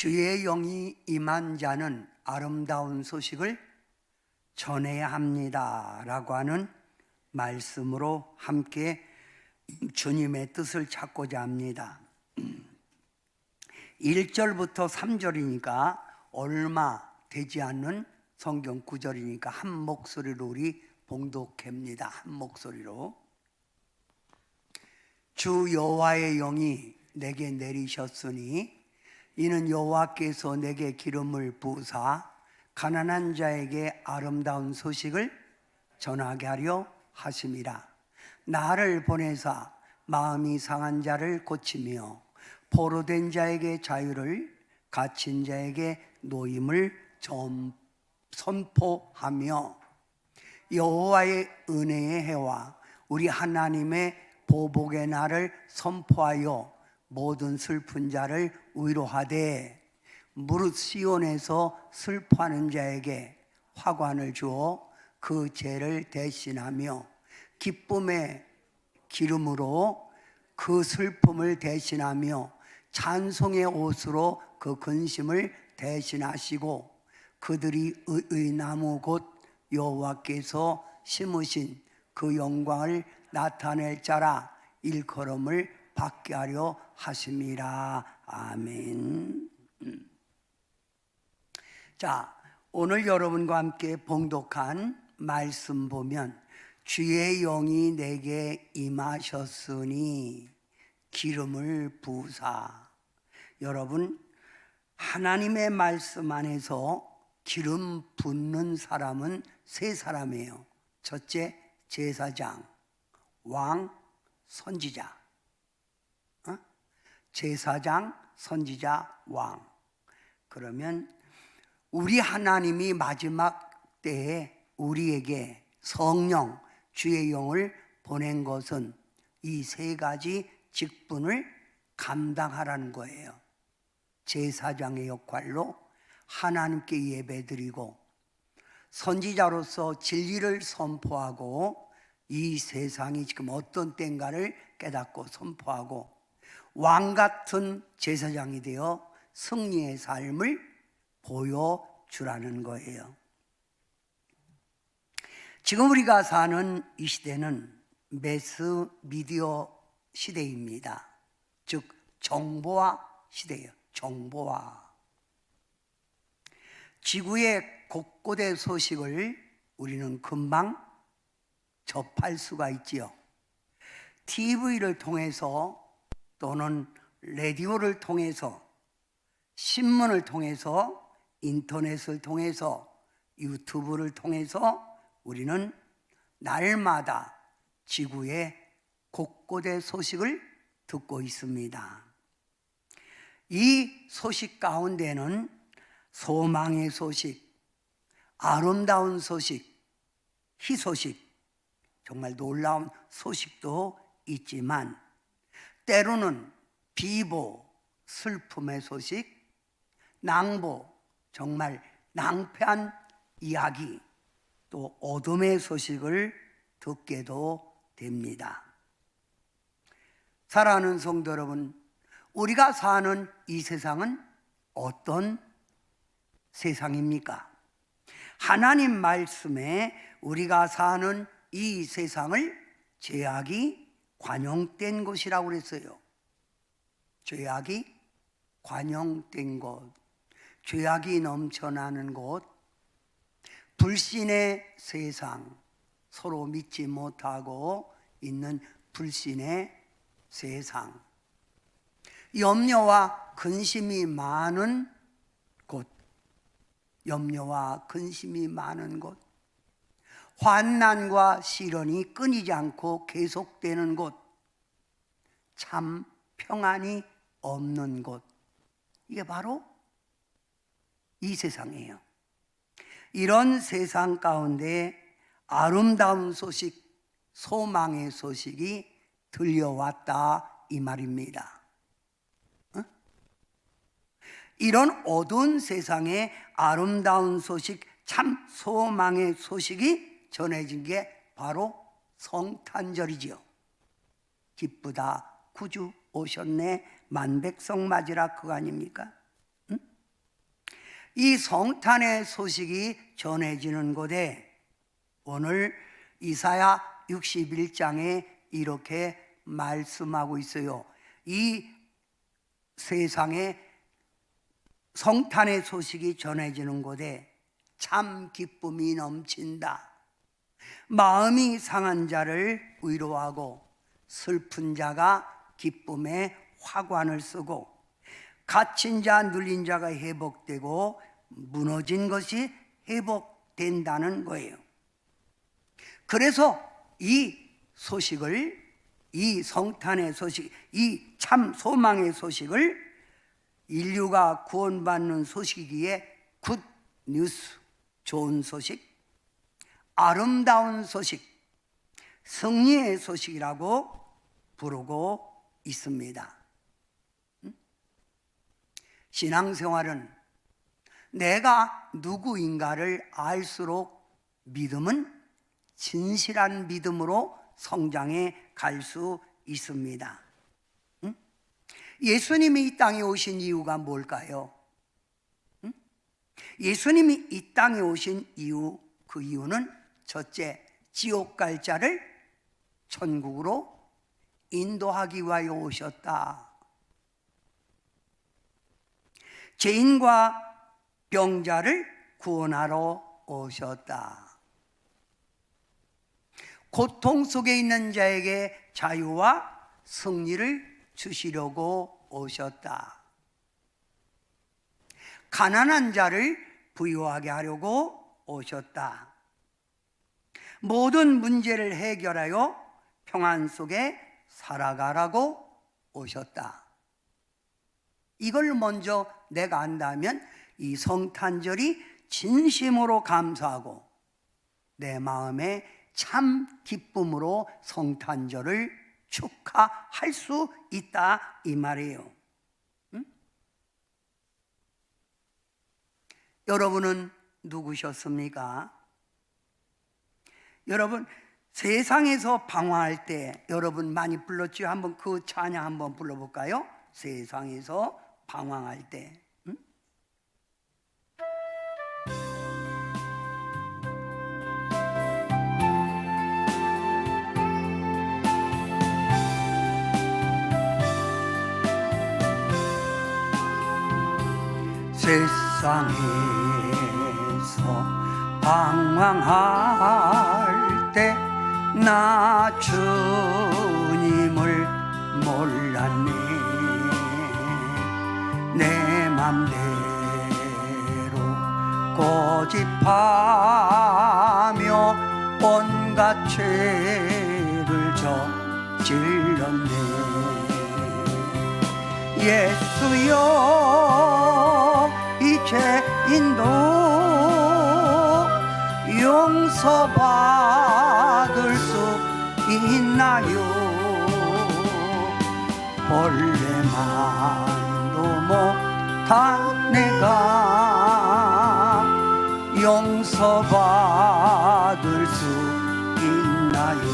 주의 영이 임한 자는 아름다운 소식을 전해야 합니다 라고 하는 말씀으로 함께 주님의 뜻을 찾고자 합니다. 1절부터 3절이니까 얼마 되지 않는 성경 구절이니까 한 목소리로 우리 봉독합니다. 한 목소리로. 주 여호와의 영이 내게 내리셨으니 이는 여호와께서 내게 기름을 부으사 가난한 자에게 아름다운 소식을 전하게 하려 하심이라. 나를 보내사 마음이 상한 자를 고치며 포로된 자에게 자유를, 갇힌 자에게 노임을 선포하며 여호와의 은혜의 해와 우리 하나님의 보복의 날을 선포하여 모든 슬픈 자를 위로하되 무릇 시온에서 슬퍼하는 자에게 화관을 주어 그 죄를 대신하며 기쁨의 기름으로 그 슬픔을 대신하며 찬송의 옷으로 그 근심을 대신하시고 그들이 의의 나무 곧 여호와께서 심으신 그 영광을 나타낼 자라 일컬음을 받게 하려 하심이라. 아멘. 자, 오늘 여러분과 함께 봉독한 말씀 보면 주의 영이 내게 임하셨으니 기름을 부으사. 여러분, 하나님의 말씀 안에서 기름 붓는 사람은 세 사람이에요. 첫째, 제사장, 왕, 선지자. 제사장, 선지자, 왕. 그러면 우리 하나님이 마지막 때에 우리에게 성령, 주의 영을 보낸 것은 이 세 가지 직분을 감당하라는 거예요. 제사장의 역할로 하나님께 예배드리고, 선지자로서 진리를 선포하고 이 세상이 지금 어떤 때인가를 깨닫고 선포하고, 왕 같은 제사장이 되어 승리의 삶을 보여주라는 거예요. 지금 우리가 사는 이 시대는 매스 미디어 시대입니다. 즉 정보화 시대예요. 정보화. 지구의 곳곳의 소식을 우리는 금방 접할 수가 있지요. TV를 통해서 또는 라디오를 통해서, 신문을 통해서, 인터넷을 통해서, 유튜브를 통해서 우리는 날마다 지구의 곳곳의 소식을 듣고 있습니다. 이 소식 가운데는 소망의 소식, 아름다운 소식, 희소식, 정말 놀라운 소식도 있지만 때로는 비보, 슬픔의 소식, 낭보, 정말 낭패한 이야기, 또 어둠의 소식을 듣게도 됩니다. 사랑하는 성도 여러분, 우리가 사는 이 세상은 어떤 세상입니까? 하나님 말씀에 우리가 사는 이 세상을 죄악이 관용된 곳이라고 그랬어요. 죄악이 관용된 곳, 죄악이 넘쳐나는 곳, 불신의 세상, 서로 믿지 못하고 있는 불신의 세상, 염려와 근심이 많은 곳, 염려와 근심이 많은 곳, 환난과 시련이 끊이지 않고 계속되는 곳, 참 평안이 없는 곳, 이게 바로 이 세상이에요. 이런 세상 가운데 아름다운 소식, 소망의 소식이 들려왔다 이 말입니다. 이런 어두운 세상에 아름다운 소식, 참 소망의 소식이 전해진 게 바로 성탄절이지요. 기쁘다 구주 오셨네 만백성 맞으라 그거 아닙니까? 응? 이 성탄의 소식이 전해지는 곳에 오늘 이사야 61장에 이렇게 말씀하고 있어요. 이 세상에 성탄의 소식이 전해지는 곳에 참 기쁨이 넘친다. 마음이 상한 자를 위로하고 슬픈 자가 기쁨의 화관을 쓰고 갇힌 자 눌린 자가 회복되고 무너진 것이 회복된다는 거예요. 그래서 이 소식을, 이 성탄의 소식, 이 참 소망의 소식을 인류가 구원받는 소식이기에 굿 뉴스, 좋은 소식, 아름다운 소식, 승리의 소식이라고 부르고 있습니다. 신앙생활은 내가 누구인가를 알수록 믿음은 진실한 믿음으로 성장해 갈 수 있습니다. 예수님이 이 땅에 오신 이유가 뭘까요? 예수님이 이 땅에 오신 이유, 그 이유는 첫째, 지옥 갈 자를 천국으로 인도하기 위하여 오셨다. 죄인과 병자를 구원하러 오셨다. 고통 속에 있는 자에게 자유와 승리를 주시려고 오셨다. 가난한 자를 부유하게 하려고 오셨다. 모든 문제를 해결하여 평안 속에 살아가라고 오셨다. 이걸 먼저 내가 안다면 이 성탄절이 진심으로 감사하고 내 마음에 참 기쁨으로 성탄절을 축하할 수 있다 이 말이에요. 여러분은 누구셨습니까? 여러분 세상에서 방황할 때 여러분 많이 불렀죠? 한번 그 찬양 한번 불러볼까요? 세상에서 방황할 때. 세상에서 방황할 때 나 주님을 몰랐네. 내 맘대로 고집하며 온갖 죄를 저질렀네. 예수여 이 죄인도 용서받을 수 있나요? 본래만도 못한 내가 용서받을 수 있나요?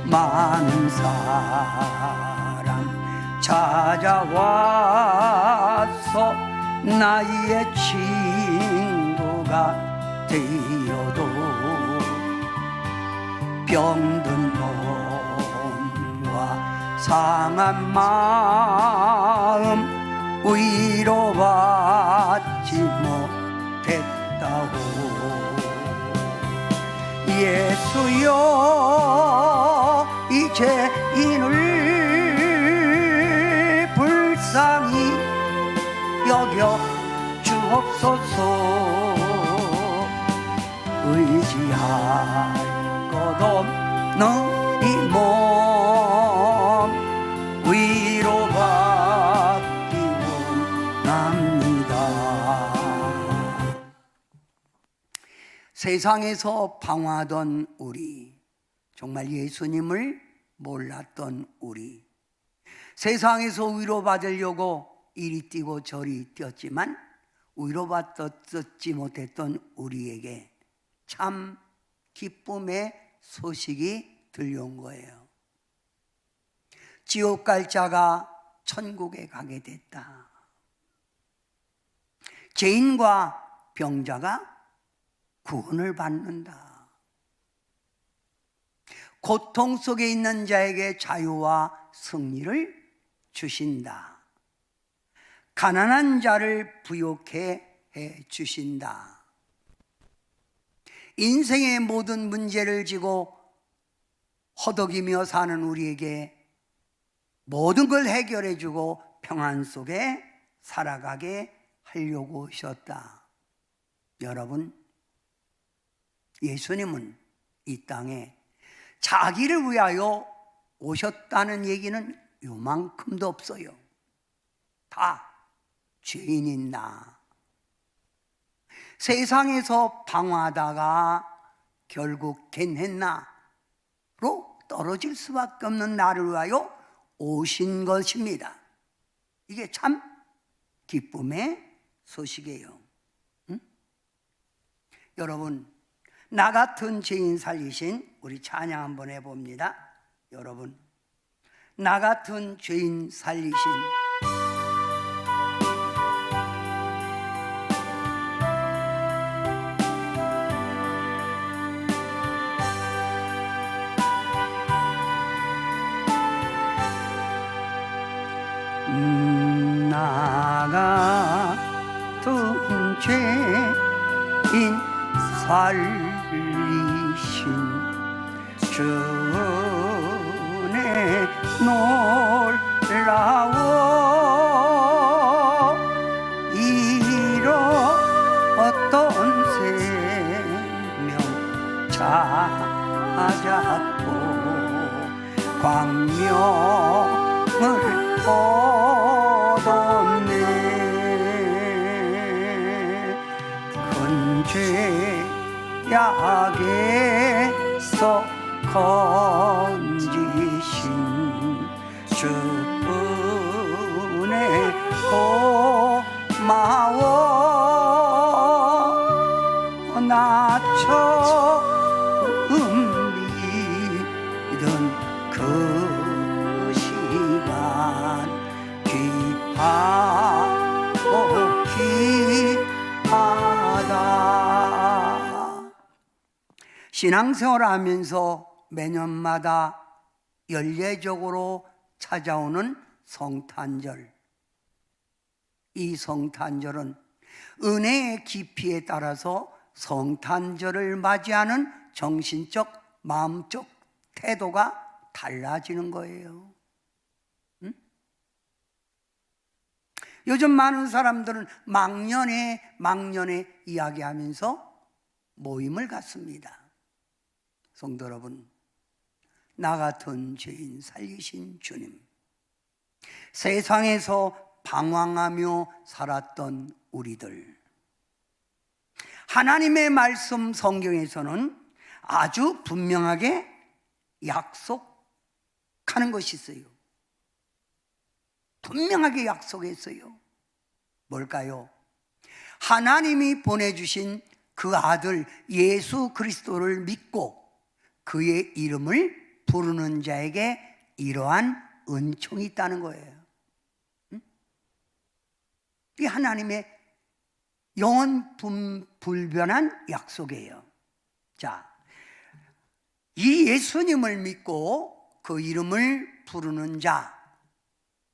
많은 사람 찾아와서 나의 친구가 되어도 병든 몸과 상한 마음 위로받지 못했다고. 예수여 이 죄인을 불쌍히 여겨 주옵소서. 의지할 것 없는 이 몸 위로받기 원합니다. 세상에서 방황하던 우리, 정말 예수님을 몰랐던 우리, 세상에서 위로받으려고 이리 뛰고 저리 뛰었지만 위로받지 못했던 우리에게 참 기쁨의 소식이 들려온 거예요. 지옥 갈 자가 천국에 가게 됐다. 죄인과 병자가 구원을 받는다. 고통 속에 있는 자에게 자유와 승리를 주신다. 가난한 자를 부욕해 해 주신다. 인생의 모든 문제를 지고 허덕이며 사는 우리에게 모든 걸 해결해 주고 평안 속에 살아가게 하려고 오셨다. 여러분, 예수님은 이 땅에 자기를 위하여 오셨다는 얘기는 요만큼도 없어요. 다 죄인인 나, 세상에서 방황하다가 결국 겟했나로 떨어질 수밖에 없는 나를 위하여 오신 것입니다. 이게 참 기쁨의 소식이에요. 응? 여러분, 나 같은 죄인 살리신 우리 찬양 한번 해봅니다. 여러분, 나 같은 죄인 살리신 나 같은 죄인 살리신 주의 놀라워 잃었던 생명 찾았고 광명을 얻었네. 큰 죄악에서 건지신 주은혜 고마워. 나 처음 믿은 그 시간 귀하고 귀하다. 신앙생활을 하면서 매년마다 연례적으로 찾아오는 성탄절. 이 성탄절은 은혜의 깊이에 따라서 성탄절을 맞이하는 정신적, 마음적 태도가 달라지는 거예요. 응? 요즘 많은 사람들은 막년에 이야기하면서 모임을 갖습니다. 성도 여러분, 나 같은 죄인 살리신 주님, 세상에서 방황하며 살았던 우리들, 하나님의 말씀 성경에서는 아주 분명하게 약속하는 것이 있어요. 분명하게 약속했어요. 뭘까요? 하나님이 보내주신 그 아들 예수 그리스도를 믿고 그의 이름을 부르는 자에게 이러한 은총이 있다는 거예요. 이 하나님의 영원 불변한 약속이에요. 자, 이 예수님을 믿고 그 이름을 부르는 자,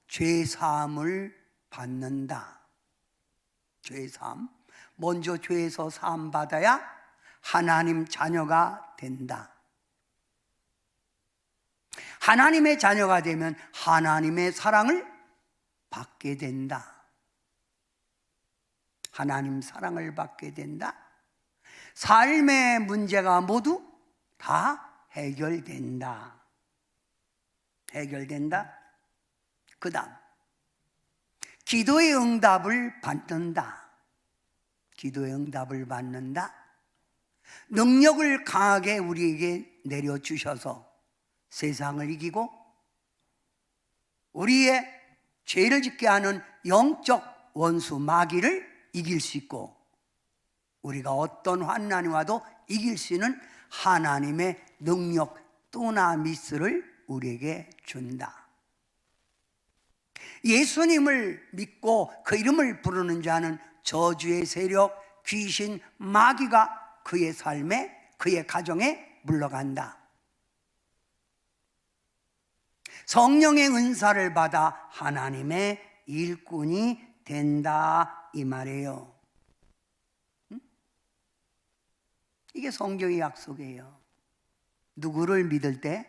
죄 사함을 받는다. 죄 사함. 먼저 죄에서 사함 받아야 하나님 자녀가 된다. 하나님의 자녀가 되면 하나님의 사랑을 받게 된다. 하나님 사랑을 받게 된다. 삶의 문제가 모두 다 해결된다. 해결된다. 그 다음, 기도의 응답을 받는다. 기도의 응답을 받는다. 능력을 강하게 우리에게 내려주셔서 세상을 이기고 우리의 죄를 짓게 하는 영적 원수 마귀를 이길 수 있고 우리가 어떤 환난이 와도 이길 수 있는 하나님의 능력 또나미스를 우리에게 준다. 예수님을 믿고 그 이름을 부르는 자는 저주의 세력, 귀신, 마귀가 그의 삶에, 그의 가정에 물러간다. 성령의 은사를 받아 하나님의 일꾼이 된다 이 말이에요. 이게 성경의 약속이에요. 누구를 믿을 때?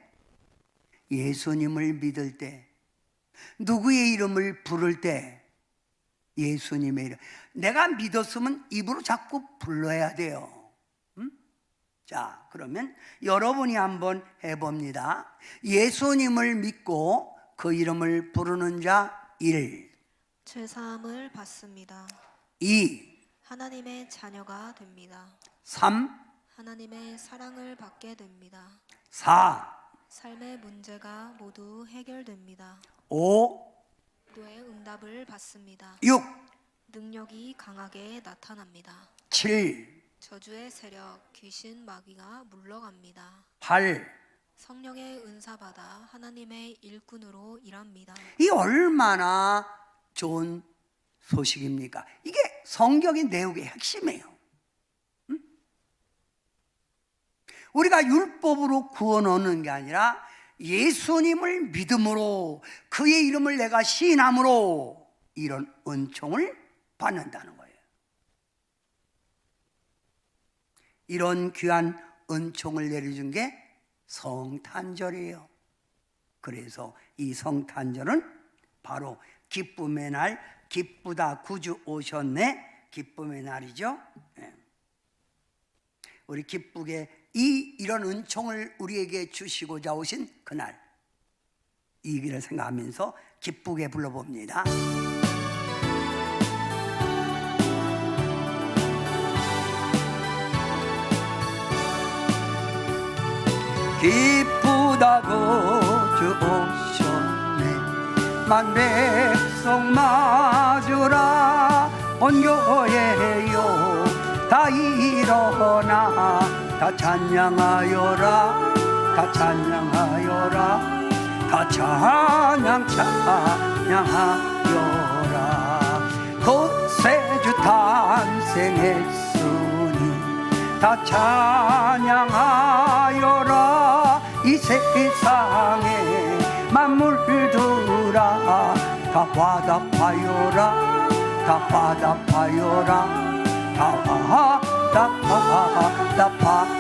예수님을 믿을 때. 누구의 이름을 부를 때? 예수님의 이름. 내가 믿었으면 입으로 자꾸 불러야 돼요. 자, 그러면 여러분이 한번 해봅니다. 예수님을 믿고 그 이름을 부르는 자 1, 죄사함을 받습니다. 2, 하나님의 자녀가 됩니다. 3, 하나님의 사랑을 받게 됩니다. 4, 삶의 문제가 모두 해결됩니다. 5, 기도의 응답을 받습니다. 6, 능력이 강하게 나타납니다. 7, 저주의 세력, 귀신, 마귀가 물러갑니다. 8. 성령의 은사 받아 하나님의 일꾼으로 일합니다. 이 얼마나 좋은 소식입니까? 이게 성경의 내용의 핵심이에요. 우리가 율법으로 구원 얻는 게 아니라 예수님을 믿음으로, 그의 이름을 내가 시인함으로 이런 은총을 받는다는 거예요. 이런 귀한 은총을 내려준 게 성탄절이에요. 그래서 이 성탄절은 바로 기쁨의 날, 기쁘다 구주 오셨네, 기쁨의 날이죠. 우리 기쁘게 이런 은총을 우리에게 주시고자 오신 그날, 이 길을 생각하면서 기쁘게 불러봅니다. 기쁘다 구주 오셨네, 만백성 맞으라, 온 교회요 다 일어나 다 찬양하여라, 다 찬양하여라, 다 찬양하여라. 구세주 탄생했으니 다 찬양하여라. 이 세상에 만물들아 다 화답하여라, 다 화답하여라, 화답하여라.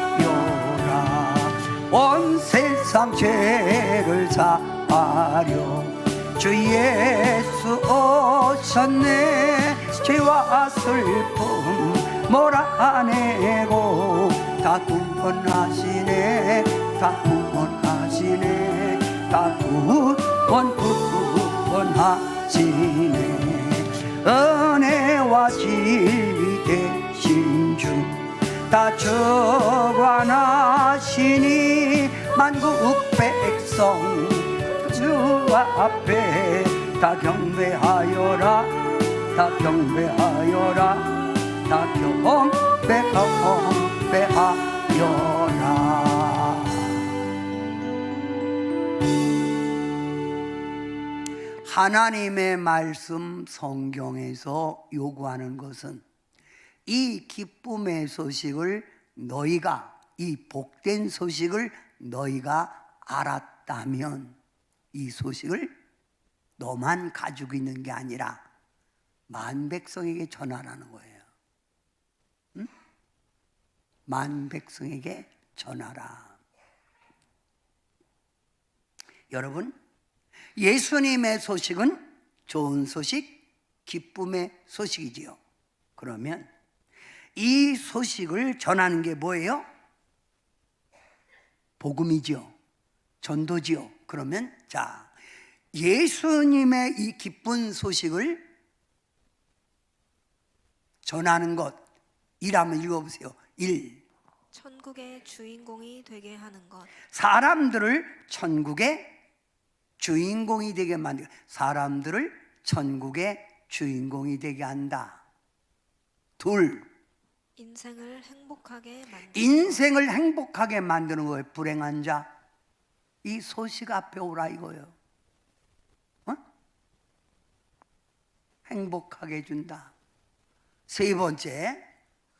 온 세상 죄를 사하려 주 예수 오셨네. 죄와 슬픔 몰아내고 다 구원하시네, 다 구원하시네, 다 구원하시네. 은혜와 진리 되신 주 다 주관하시니, 만국 백성 주 앞에 다 경배하여라, 다 경배하여라, 다 경배하여라. 하나님의 말씀 성경에서 요구하는 것은 이 기쁨의 소식을 너희가, 이 복된 소식을 너희가 알았다면, 이 소식을 너만 가지고 있는 게 아니라 만백성에게 전하라는 거예요. 응? 만백성에게 전하라. 여러분, 예수님의 소식은 좋은 소식, 기쁨의 소식이지요. 그러면 이 소식을 전하는 게 뭐예요? 복음이지요. 전도지요. 그러면 자, 예수님의 이 기쁜 소식을 전하는 것, 1 한번 읽어보세요. 1. 천국의 주인공이 되게 하는 것. 사람들을 천국의 주인공이 되게 만들어, 사람들을 천국의 주인공이 되게 한다. 2. 인생을 행복하게 만드는 인생을 행복하게 만드는 거예요. 불행한 자, 이 소식 앞에 오라 이거예요. 행복하게 해준다. 세 번째,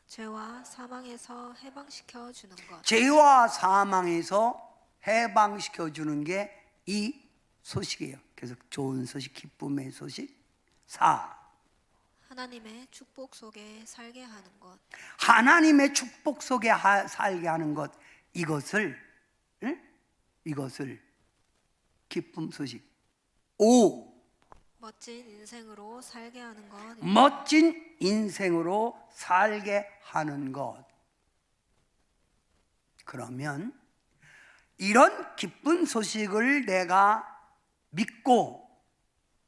죄와 사망에서 해방시켜 주는 것. 죄와 사망에서 해방시켜 주는 게 이 소식이에요. 그래서 좋은 소식, 기쁨의 소식. 4. 하나님의 축복 속에 살게 하는 것. 하나님의 축복 속에 살게 하는 것. 이것을 기쁨 소식. 5. 멋진 인생으로 살게 하는 것. 멋진 인생으로 살게 하는 것. 그러면 이런 기쁜 소식을 내가 믿고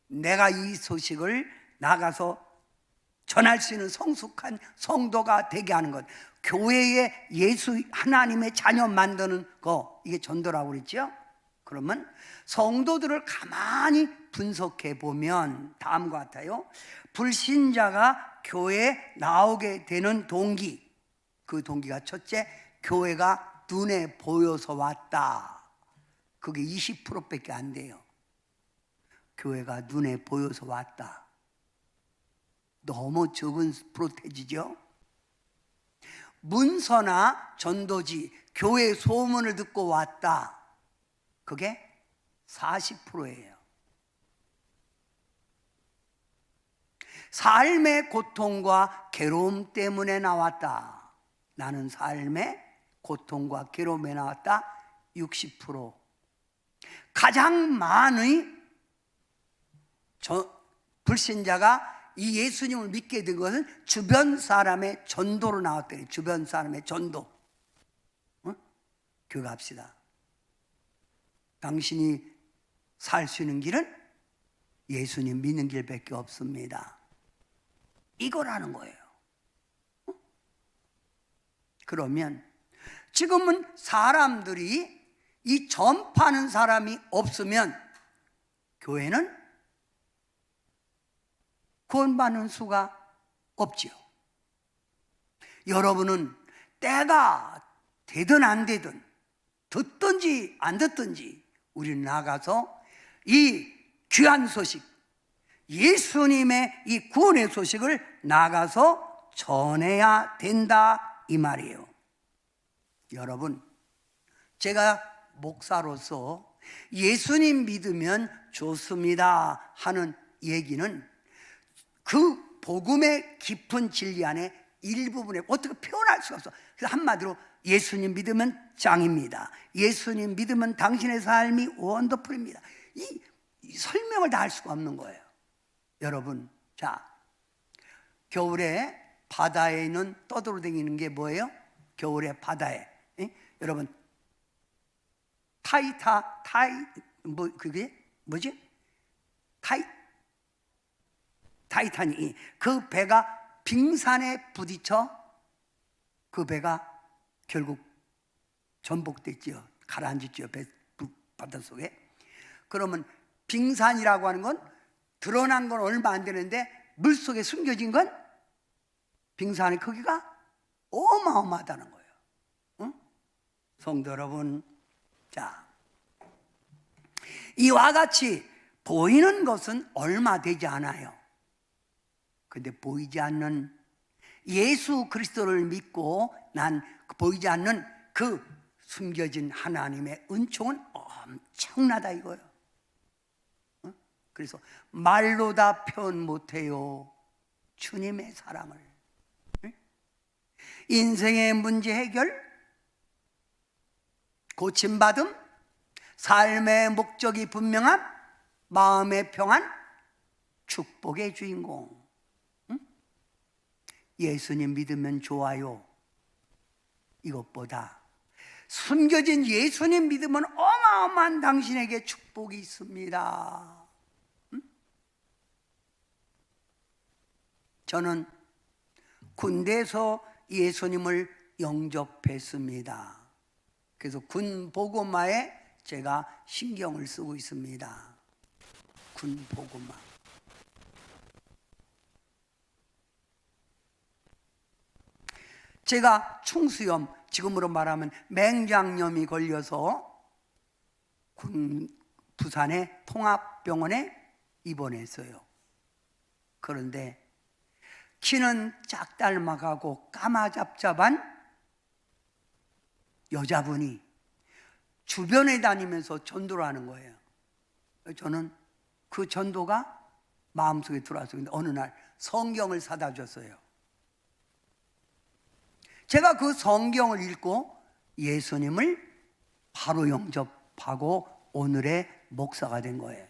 내가 이 소식을 나가서 전할 수 있는 성숙한 성도가 되게 하는 것, 교회에 예수 하나님의 자녀 만드는 거, 이게 전도라고 그랬죠. 그러면 성도들을 가만히 분석해 보면 다음과 같아요. 불신자가 교회에 나오게 되는 동기, 그 동기가 첫째, 교회가 눈에 보여서 왔다. 그게 20%밖에 안 돼요. 교회가 눈에 보여서 왔다. 너무 적은 프로테지죠. 문서나 전도지, 교회 소문을 듣고 왔다. 그게 40%예요. 삶의 고통과 괴로움 때문에 나왔다. 나는 삶의 고통과 괴로움에 나왔다. 60%. 가장 많은 불신자가 이 예수님을 믿게 된 것은 주변 사람의 전도로 나왔대요. 주변 사람의 전도. 교회 갑시다. 당신이 살 수 있는 길은 예수님 믿는 길밖에 없습니다. 이거라는 거예요. 그러면 지금은 사람들이 이 전파하는 사람이 없으면 교회는 구원받는 수가 없지요. 여러분은 때가 되든 안 되든 듣든지 안 듣든지 우리는 나가서 이 귀한 소식, 예수님의 이 구원의 소식을 나가서 전해야 된다 이 말이에요. 여러분, 제가 목사로서 예수님 믿으면 좋습니다 하는 얘기는 그 복음의 깊은 진리 안에 일부분에 어떻게 표현할 수가 없어. 그래서 한마디로 예수님 믿으면 짱입니다. 예수님 믿으면 당신의 삶이 원더풀입니다. 이 설명을 다 할 수가 없는 거예요. 여러분, 자, 겨울에 바다에 있는 떠돌아다니는 게 뭐예요? 겨울에 바다에, 여러분, 그게 뭐지? 타이타닉, 그 배가 빙산에 부딪혀 그 배가 결국 전복됐지요. 가라앉았죠. 바닷속에. 그러면 빙산이라고 하는 건 드러난 건 얼마 안 되는데 물속에 숨겨진 건 빙산의 크기가 어마어마하다는 거예요. 응? 성도 여러분, 자, 이와 같이 보이는 것은 얼마 되지 않아요. 근데 보이지 않는 예수 그리스도를 믿고 난 보이지 않는 그 숨겨진 하나님의 은총은 엄청나다 이거예요. 그래서 말로 다 표현 못해요. 주님의 사랑을. 인생의 문제 해결, 고침받음, 삶의 목적이 분명함, 마음의 평안, 축복의 주인공. 예수님 믿으면 좋아요. 이것보다 숨겨진 예수님 믿으면 어마어마한 당신에게 축복이 있습니다. 저는 군대에서 예수님을 영접했습니다. 그래서 군 보고마에 제가 신경을 쓰고 있습니다. 군 보고마. 제가 충수염, 지금으로 말하면 맹장염이 걸려서 부산의 통합병원에 입원했어요. 그런데 키는 짝닮아가고 까마잡잡한 여자분이 주변에 다니면서 전도를 하는 거예요. 저는 그 전도가 마음속에 들어와서 근데 어느 날 성경을 사다 줬어요. 제가 그 성경을 읽고 예수님을 바로 영접하고 오늘의 목사가 된 거예요.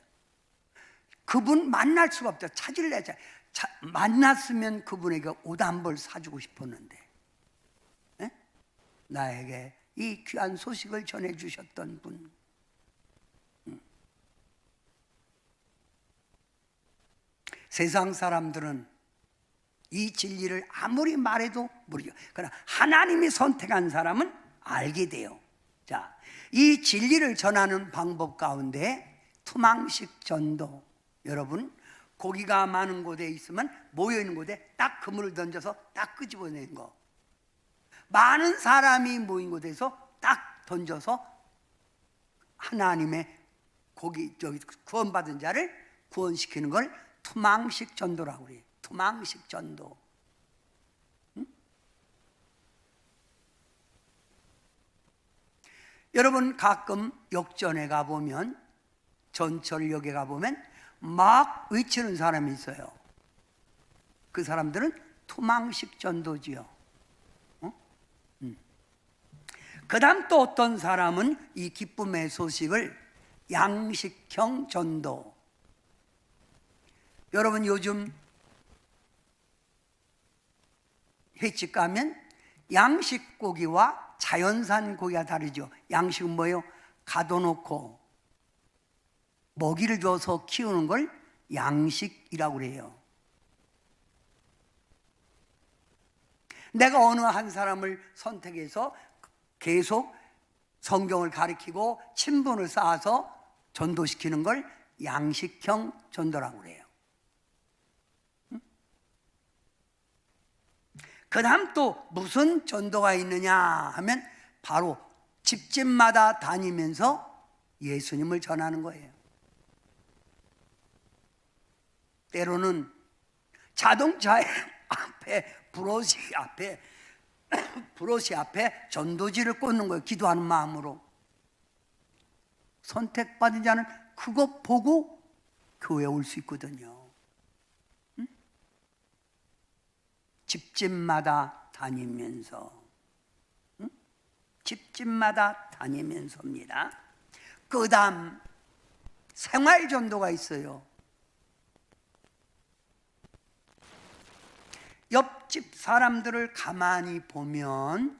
그분 만날 수가 없죠. 찾을래. 만났으면 그분에게 옷 한 벌 사주고 싶었는데, 네? 나에게 이 귀한 소식을 전해주셨던 분. 세상 사람들은 이 진리를 아무리 말해도 모르죠. 그러나 하나님이 선택한 사람은 알게 돼요. 자, 이 진리를 전하는 방법 가운데 투망식 전도. 여러분, 고기가 많은 곳에 있으면 모여있는 곳에 딱 그물을 던져서 딱 끄집어내는 거. 많은 사람이 모인 곳에서 딱 던져서 하나님의 구원받은 자를 구원시키는 걸 투망식 전도라고 그래요. 투망식 전도. 응? 여러분, 가끔 역전에 가보면, 전철역에 가보면 막 외치는 사람이 있어요. 그 사람들은 투망식 전도지요. 그 다음 또 어떤 사람은 이 기쁨의 소식을 양식형 전도. 여러분, 요즘 횟집 가면 양식 고기와 자연산 고기가 다르죠. 양식은 뭐예요? 가둬놓고 먹이를 줘서 키우는 걸 양식이라고 그래요. 내가 어느 한 사람을 선택해서 계속 성경을 가르치고 친분을 쌓아서 전도시키는 걸 양식형 전도라고 그래요. 그 다음 또 무슨 전도가 있느냐 하면 바로 집집마다 다니면서 예수님을 전하는 거예요. 때로는 자동차의 앞에 브러시 앞에 전도지를 꽂는 거예요. 기도하는 마음으로. 선택받은 자는 그거 보고 교회에 올 수 있거든요. 응? 집집마다 다니면서, 응? 집집마다 다니면서입니다. 그 다음 생활전도가 있어요. 옆집 사람들을 가만히 보면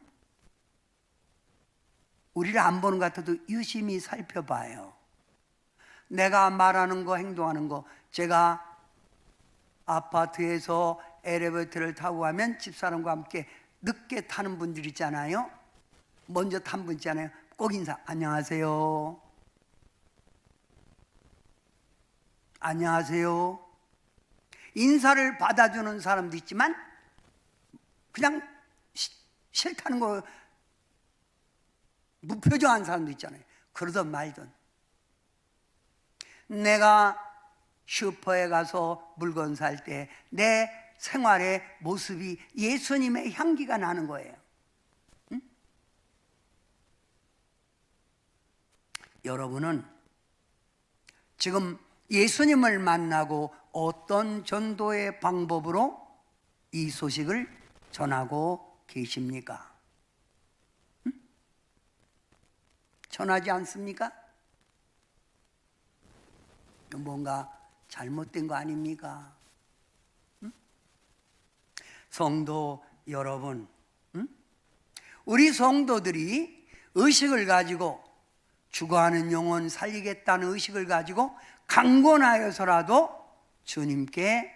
우리를 안 보는 것 같아도 유심히 살펴봐요. 내가 말하는 거, 행동하는 거. 제가 아파트에서 엘리베이터를 타고 가면 집사람과 함께 늦게 타는 분들 있잖아요. 먼저 탄 분 있잖아요. 꼭 인사. 안녕하세요. 안녕하세요. 인사를 받아주는 사람도 있지만 그냥 싫다는 거 무표정한 사람도 있잖아요. 그러든 말든. 내가 슈퍼에 가서 물건 살 때 내 생활의 모습이 예수님의 향기가 나는 거예요. 응? 여러분은 지금 예수님을 만나고 어떤 전도의 방법으로 이 소식을 전하고 계십니까? 응? 전하지 않습니까? 뭔가 잘못된 거 아닙니까? 응? 성도 여러분, 응? 우리 성도들이 의식을 가지고 죽어가는 영혼 살리겠다는 의식을 가지고 강권하여서라도 주님께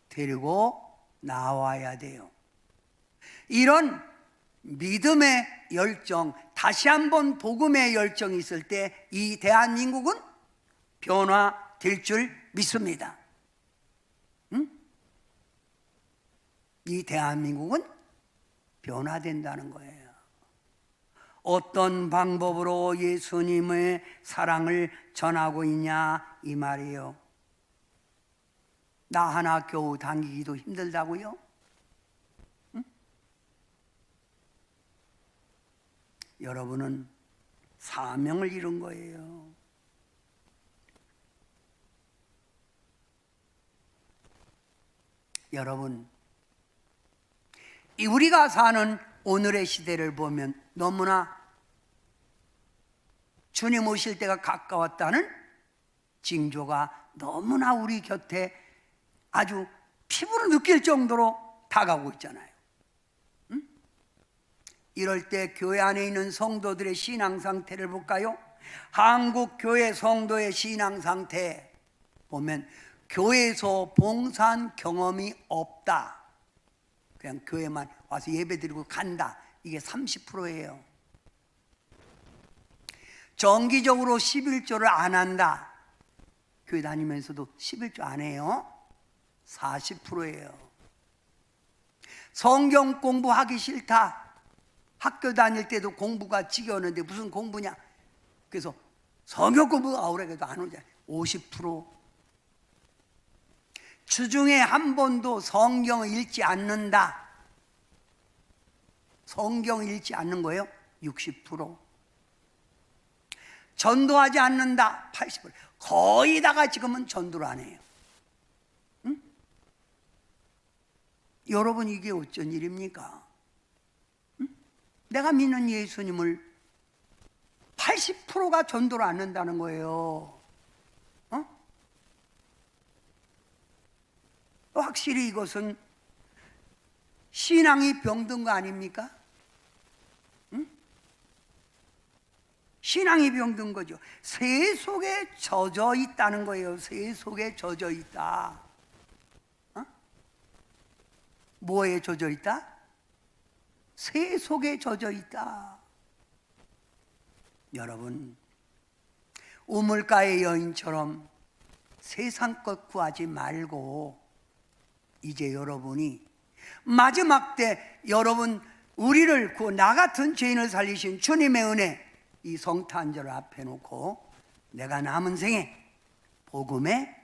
데리고 나와야 돼요. 이런 믿음의 열정, 다시 한번 복음의 열정이 있을 때 이 대한민국은 변화될 줄 믿습니다. 응? 이 대한민국은 변화된다는 거예요. 어떤 방법으로 예수님의 사랑을 전하고 있냐 이 말이에요. 나 하나 겨우 당기기도 힘들다고요? 여러분은 사명을 이룬 거예요. 여러분, 우리가 사는 오늘의 시대를 보면 너무나 주님 오실 때가 가까웠다는 징조가 너무나 우리 곁에 아주 피부로 느낄 정도로 다가오고 있잖아요. 응? 이럴 때 교회 안에 있는 성도들의 신앙 상태를 볼까요? 한국 교회 성도의 신앙 상태 보면 교회에서 봉사한 경험이 없다. 그냥 교회만 와서 예배드리고 간다. 이게 30%예요. 정기적으로 11조를 안 한다. 교회 다니면서도 11조 안 해요. 40%예요. 성경 공부하기 싫다. 학교 다닐 때도 공부가 지겨웠는데 무슨 공부냐. 그래서 성경 공부가 오래돼도 안 오잖아요. 50%. 주중에 한 번도 성경을 읽지 않는다. 성경을 읽지 않는 거예요. 60%. 전도하지 않는다. 80%. 거의 다가 지금은 전도를 안 해요. 응? 여러분, 이게 어쩐 일입니까? 응? 내가 믿는 예수님을 80%가 전도를 안 한다는 거예요. 확실히 이것은 신앙이 병든 거 아닙니까? 응? 신앙이 병든 거죠. 새 속에 젖어 있다는 거예요. 새 속에 젖어 있다. 뭐에 젖어 있다? 새 속에 젖어 있다. 여러분, 우물가의 여인처럼 세상 것 구하지 말고 이제 여러분이 마지막 때 여러분 우리를 나 같은 죄인을 살리신 주님의 은혜 이 성탄절 앞에 놓고 내가 남은 생에 복음의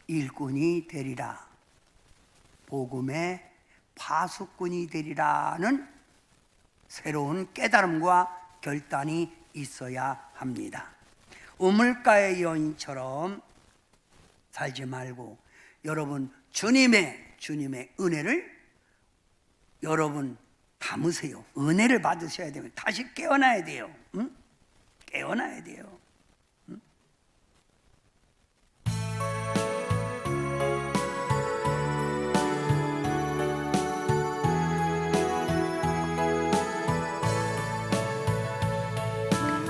일꾼이 되리라, 복음의 파수꾼이 되리라는 새로운 깨달음과 결단이 있어야 합니다. 우물가의 여인처럼 살지 말고 여러분 주님의 은혜를 여러분 담으세요. 은혜를 받으셔야 되면 다시 깨어나야 돼요. 응? 깨어나야 돼요. 응?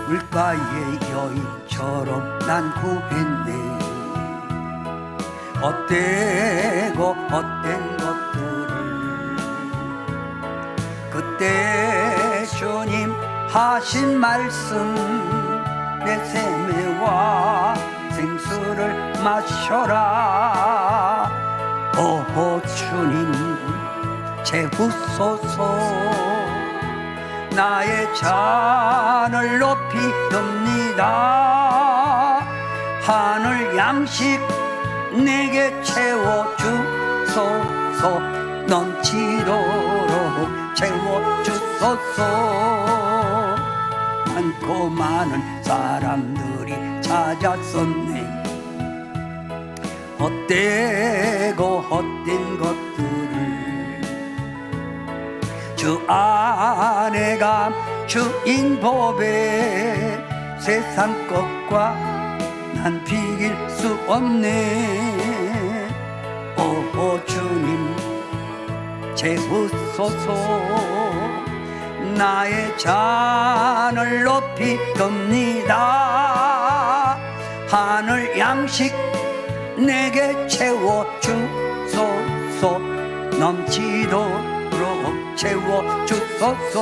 물가의 여인처럼 난 구했네. 헛되고 헛된 것들을 그때 주님 하신 말씀 내 세매와 생수를 마셔라. 오 주님 채우소서. 나의 잔을 높이 듭니다. 하늘 양식 내게 채워주소서. 넘치도록 채워주소서. 많고 많은 사람들이 찾았었네. 헛되고 헛된 것들을 주 안에 감추인 법에 세상 것과 난 비길 수 없네. 오 주님 채우소서. 나의 잔을 높이 듭니다. 하늘 양식 내게 채워주소서. 넘치도록 채워주소서.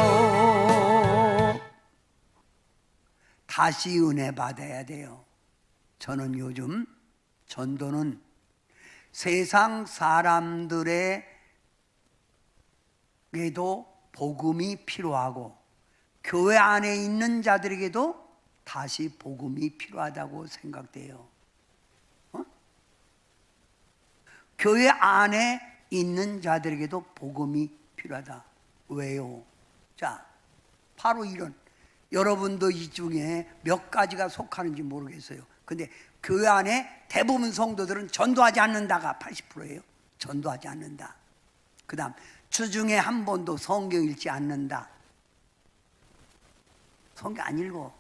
다시 은혜 받아야 돼요. 저는 요즘 전도는 세상 사람들에게도 복음이 필요하고 교회 안에 있는 자들에게도 다시 복음이 필요하다고 생각돼요. 교회 안에 있는 자들에게도 복음이 필요하다. 왜요? 자, 바로 이런 여러분도 이 중에 몇 가지가 속하는지 모르겠어요. 근데 그 안에 대부분 성도들은 전도하지 않는다가 80%예요. 전도하지 않는다. 그 다음 주중에 한 번도 성경 읽지 않는다. 성경 안 읽어.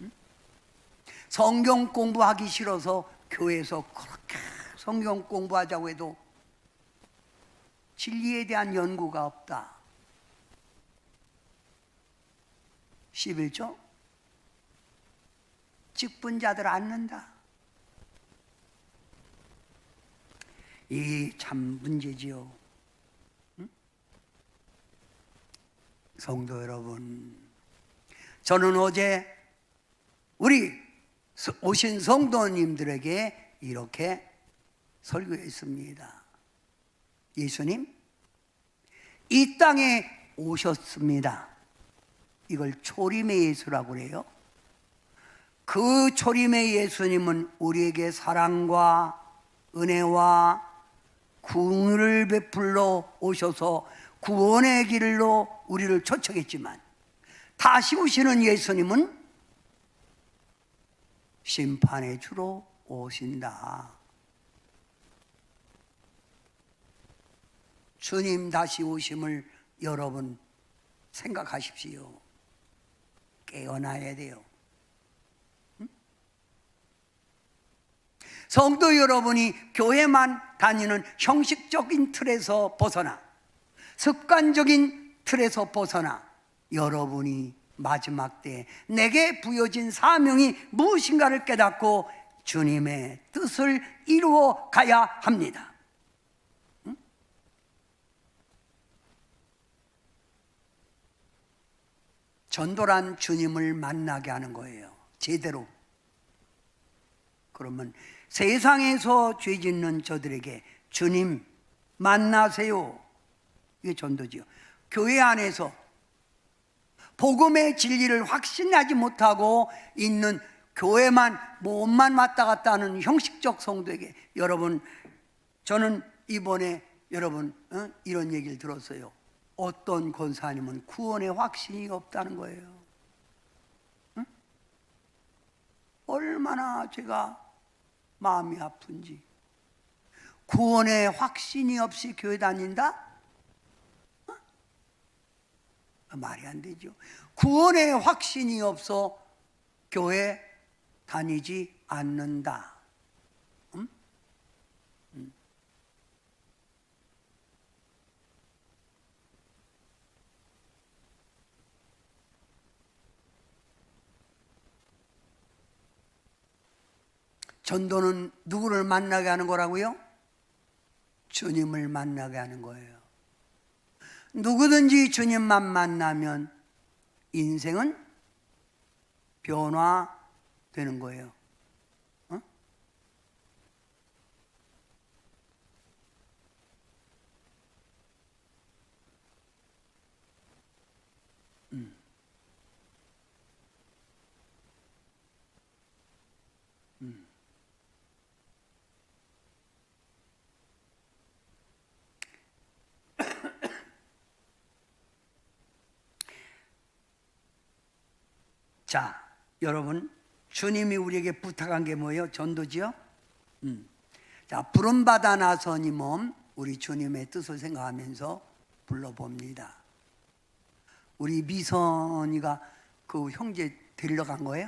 응? 성경 공부하기 싫어서 교회에서 그렇게 성경 공부하자고 해도 진리에 대한 연구가 없다. 11조 직분자들 않는다. 이 참 문제지요. 응? 성도 여러분, 저는 어제 우리 오신 성도님들에게 이렇게 설교했습니다. 예수님 이 땅에 오셨습니다. 이걸 초림의 예수라고 그래요. 그 초림의 예수님은 우리에게 사랑과 은혜와 구원을 베풀러 오셔서 구원의 길로 우리를 초청했지만 다시 오시는 예수님은 심판의 주로 오신다. 주님 다시 오심을 여러분 생각하십시오. 깨어나야 돼요. 성도 여러분이 교회만 다니는 형식적인 틀에서 벗어나 습관적인 틀에서 벗어나 여러분이 마지막 때 내게 부여진 사명이 무엇인가를 깨닫고 주님의 뜻을 이루어 가야 합니다. 응? 전도란 주님을 만나게 하는 거예요. 제대로. 그러면 세상에서 죄 짓는 저들에게 주님 만나세요. 이게 전도지요. 교회 안에서 복음의 진리를 확신하지 못하고 있는 교회만 몸만 왔다 갔다 하는 형식적 성도에게 여러분, 저는 이번에 여러분 이런 얘기를 들었어요. 어떤 권사님은 구원의 확신이 없다는 거예요. 응? 얼마나 제가 마음이 아픈지. 구원의 확신이 없이 교회 다닌다? 말이 안 되죠. 구원의 확신이 없어 교회 다니지 않는다. 전도는 누구를 만나게 하는 거라고요? 주님을 만나게 하는 거예요. 누구든지 주님만 만나면 인생은 변화되는 거예요. 어? 자, 여러분, 주님이 우리에게 부탁한 게 뭐예요? 전도지요? 자, 부름받아 나서니 몸, 우리 주님의 뜻을 생각하면서 불러봅니다. 우리 미선이가 그 형제 데리러 간 거예요?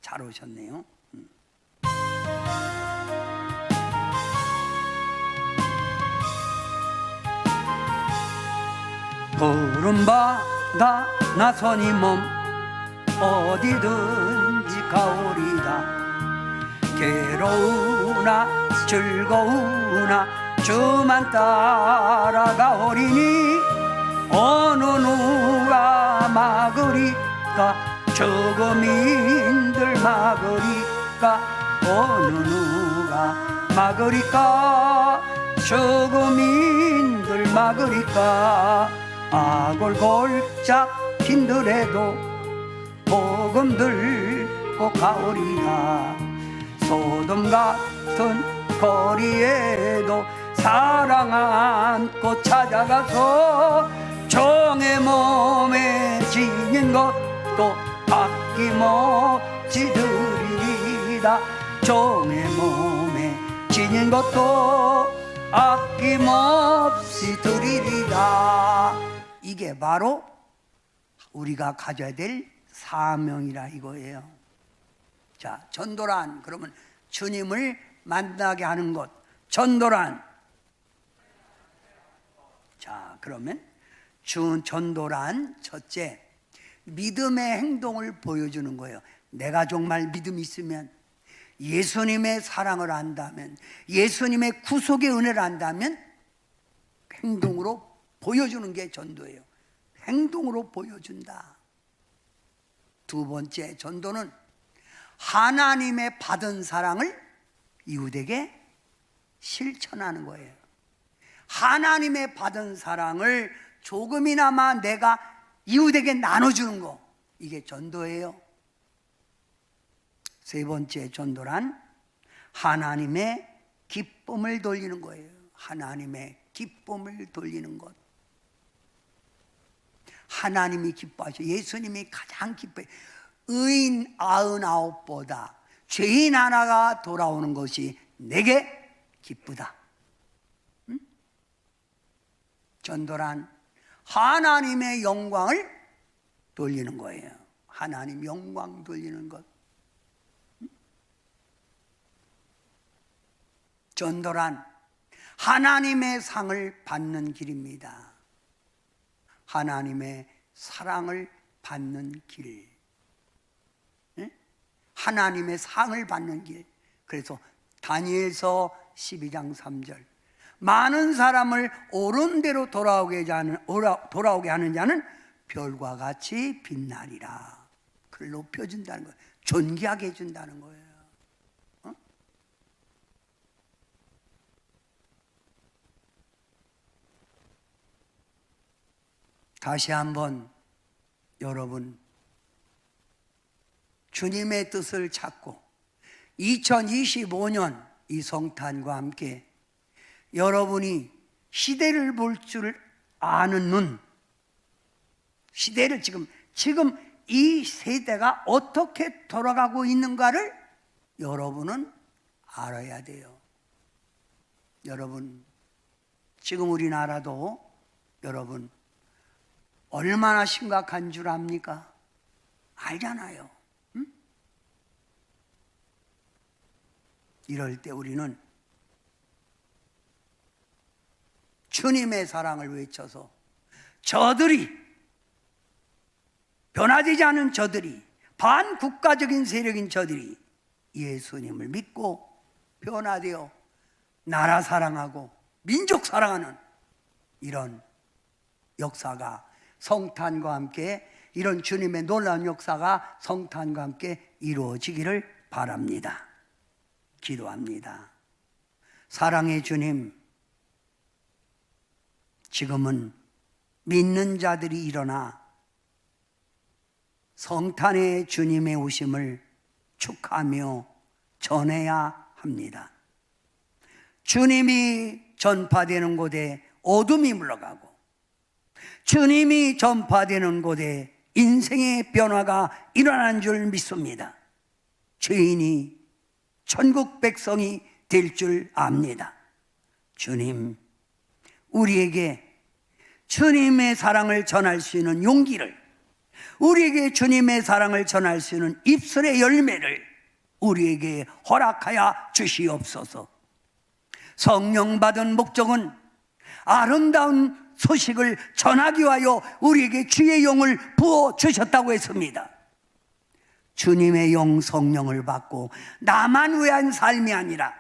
잘 오셨네요. 부름받아 나서니 몸 어디든지 가오리다. 괴로우나 즐거우나 주만 따라가오리니 어느 누가 막으리까 저거민들 막으리까 어느 누가 막으리까 저거민들 막으리까 아골 골짝 힘들어도 복음 들고 가오리라. 소돔 같은 거리에도 사랑 안고 찾아가서 종의 몸에 지닌 것도 아낌없이 드리리다. 종의 몸에 지닌 것도 아낌없이 드리리다. 이게 바로 우리가 가져야 될 사명이라 이거예요. 자, 전도란 그러면 주님을 만나게 하는 것. 전도란. 자, 그러면 전도란 첫째, 믿음의 행동을 보여주는 거예요. 내가 정말 믿음이 있으면, 예수님의 사랑을 안다면, 예수님의 구속의 은혜를 안다면 행동으로 보여주는 게 전도예요. 행동으로 보여준다. 두 번째, 전도는 하나님의 받은 사랑을 이웃에게 실천하는 거예요. 하나님의 받은 사랑을 조금이나마 내가 이웃에게 나눠주는 거, 이게 전도예요. 세 번째, 전도란 하나님의 기쁨을 돌리는 거예요. 하나님의 기쁨을 돌리는 것. 하나님이 기뻐하셔. 예수님이 가장 기뻐해. 의인 99보다 죄인 하나가 돌아오는 것이 내게 기쁘다. 응? 전도란 하나님의 영광을 돌리는 거예요. 하나님 영광 돌리는 것. 응? 전도란 하나님의 상을 받는 길입니다. 하나님의 사랑을 받는 길. 하나님의 상을 받는 길. 그래서 다니엘서 12장 3절, 많은 사람을 옳은 대로 돌아오게 하는 자는 별과 같이 빛나리라. 그를 높여준다는 거예요. 존귀하게 해준다는 거예요. 어? 다시 한번 여러분, 주님의 뜻을 찾고 2025년 이 성탄과 함께 여러분이 시대를 볼 줄 아는 눈, 시대를 지금 이 세대가 어떻게 돌아가고 있는가를 여러분은 알아야 돼요. 여러분, 지금 우리나라도 여러분 얼마나 심각한 줄 압니까? 알잖아요. 응? 이럴 때 우리는 주님의 사랑을 외쳐서 저들이, 변화되지 않은 저들이, 반국가적인 세력인 저들이 예수님을 믿고 변화되어 나라 사랑하고 민족 사랑하는 이런 역사가 성탄과 함께, 이런 주님의 놀라운 역사가 성탄과 함께 이루어지기를 바랍니다. 기도합니다. 사랑의 주님, 지금은 믿는 자들이 일어나 성탄의 주님의 오심을 축하하며 전해야 합니다. 주님이 전파되는 곳에 어둠이 물러가고, 주님이 전파되는 곳에 인생의 변화가 일어난 줄 믿습니다. 죄인이 천국 백성이 될 줄 압니다. 주님, 우리에게 주님의 사랑을 전할 수 있는 용기를, 우리에게 주님의 사랑을 전할 수 있는 입술의 열매를 우리에게 허락하여 주시옵소서. 성령 받은 목적은 아름다운 소식을 전하기 위하여 우리에게 주의 영을 부어 주셨다고 했습니다. 주님의 영 성령을 받고 나만 위한 삶이 아니라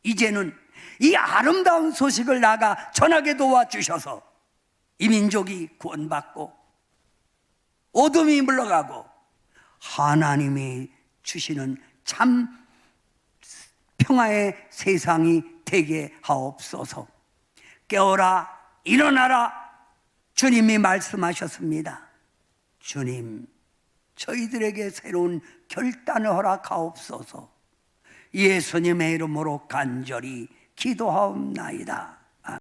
이제는 이 아름다운 소식을 나가 전하게 도와주셔서 이 민족이 구원받고 어둠이 물러가고 하나님이 주시는 참 평화의 세상이 되게 하옵소서. 깨어라, 일어나라. 주님이 말씀하셨습니다. 주님, 저희들에게 새로운 결단을 허락하옵소서. 예수님의 이름으로 간절히 기도하옵나이다.